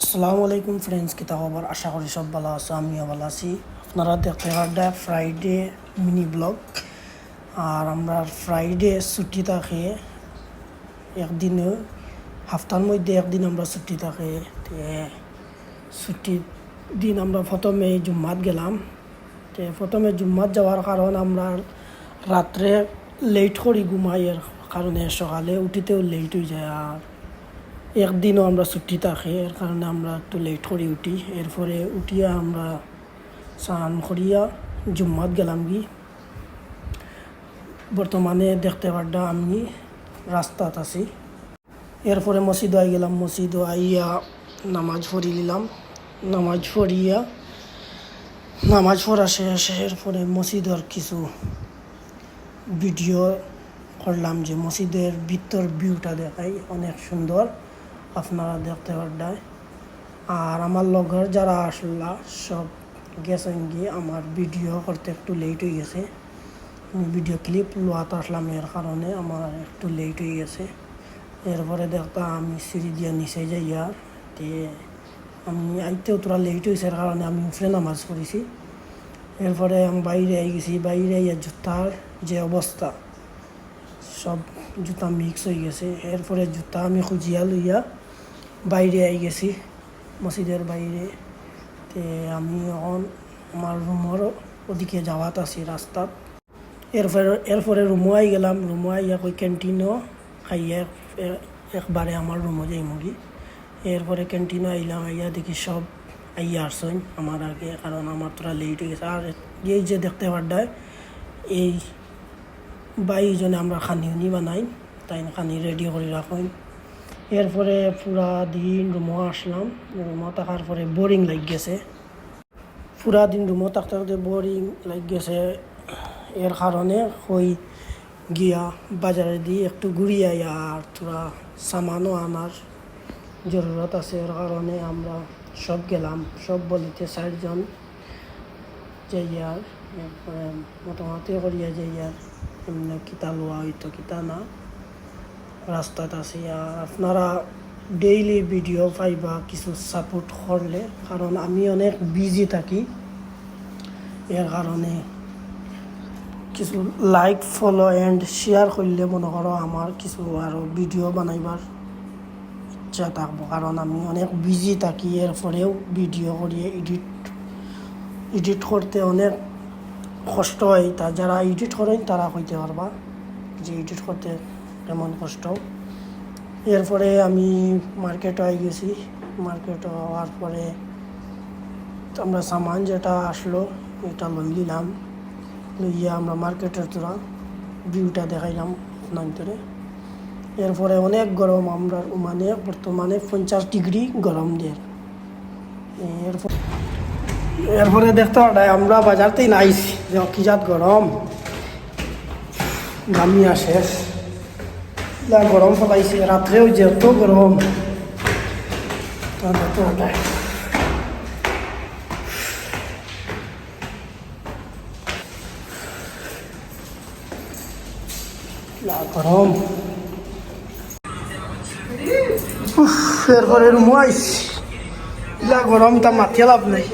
আসসালামু আলাইকুম ফ্রেন্ডস, কি খবর? আশা করি সব ভালো আছো, আমিও ভালো আছি। আপনারা দেখতে পারবেন ফ্রাইডে মিনি ব্লগ। আর আমরা ফ্রাইডে ছুটি থাকে একদিনও, হাফতার মধ্যে একদিন আমরা ছুটি থাকে। ছুটির দিন আমরা প্রথমে জুম্মাত গেলাম। প্রথমে জুম্মাত যাওয়ার কারণ আমরা রাত্রে লেট করি ঘুমাই, এর কারণে সকালে উঠিতেও লেট হয়ে যায়। আর একদিনও আমরা ছুটি থাকে, এর কারণে আমরা একটু লেট করে উঠি। এরপরে উঠিয়া আমরা স্নান করিয়া জুম্মাত গেলাম। বর্তমানে দেখতে পারডা আমি রাস্তাত আছি। এরপরে মসজিদ আই গেলাম, মসজিদ আইয়া নামাজ পড়ি নিলাম। নামাজ পড়া শেষে এরপরে মসজিদের কিছু ভিডিও করলাম, যে মসজিদের ভিতর ভিউটা দেখাই, অনেক সুন্দর, আপনারা দেখতে পারবেন। আর আমার লগর যারা আসলা সব গেছেন গিয়ে, আমার ভিডিও করতে একটু লেট হয়ে গেছে। আমি ভিডিও ক্লিপ লোয়াতে আসলাম, এর কারণে আমার একটু লেট হয়ে গেছে। এরপরে দেখতাম আমি সিঁড়ি দিয়ে নিচে যাই। আর আমি আইতেও তোরা লেট হয়েছে, এর কারণে আমি উপরে নামাজ পড়েছি। এরপরে আমি বাইরে আই গেছি। বাইরে আইয়া জুতার যে অবস্থা, সব জুতা মিক্স হয়ে গেছে। এরপরে জুতা আমি খুঁজিয়া লইয়া বাইরে আই গেছি, মসজিদের বাইরে। আমি এখন আমার রুমের ওদিকে যাওয়াত আছি রাস্তাত। এরপরে রুমো আই গেলাম। রুমো আইয়া কই ক্যান্টিনও খাইয়া একবারে আমার রুমও যাই মুগি। এরপরে ক্যান্টিনও আইলাম, আইয়া দেখি সব আইয়া আসছেন আমার আগে, কারণ আমার তোরা লেট হয়ে গেছে। আর এই যে দেখতে পারডায় এই বাইজনে আমরা খানি বানাই, তাই খানি রেডি করে রাখুন। এরপরে পুরা দিন রুমও আসলাম। রুমও থাকার পরে বোরিং লাগ গেছে। পুরা দিন রুমও থাকতে থাকতে বোরিং লাগ গেছে। এর কারণে হই গিয়া বাজারে দিয়ে একটু ঘুরিয়ে আর তোরা সামানও আনার জরুরত আছে। এর কারণে আমরা সব গেলাম, সব বলিতে 4 জন যাইয়ার। এরপরে মোটামুটি করিয়া যাইয়ার, এমনি কিতা লোয়া হইতো কিতা না, রাস্তাত আছি। আর আপনারা ডেইলি ভিডিও পাইবা কিছু সাপোর্ট করলে, কারণ আমি অনেক বিজি থাকি। এর কারণে কিছু লাইক, ফলো অ্যান্ড শেয়ার করলে মনে করো আমার কিছু আরও ভিডিও বানাইবার ইচ্ছা থাকবো, কারণ আমি অনেক বিজি থাকি। এরপরেও ভিডিও করিয়ে এডিট করতে অনেক কষ্ট হয়। তা যারা এডিট করেন তারা কইতে পারবা যে এডিট করতে কেমন কষ্ট। এরপরে আমি মার্কেটে আই গেছি। মার্কেটে হওয়ার পরে আমরা সামান যেটা আসলো এটা লই নিলাম। লইয়া আমরা মার্কেটের তোরা ভিউটা দেখাইলাম আপনাদের। এরপরে অনেক গরম, আমরা মানে বর্তমানে 50 ডিগ্রি গরম দেয়। এরপরে দেখতে পাই আমরা বাজারতেই নাইছি যে কি জাত গরম, নামিয়া শেষ। গরম ফলাইছে, রাত্রেও যেত গরম। গরম। এরপরে রুমো আইছি, গরম তা মাথিয়া লাভ নাই।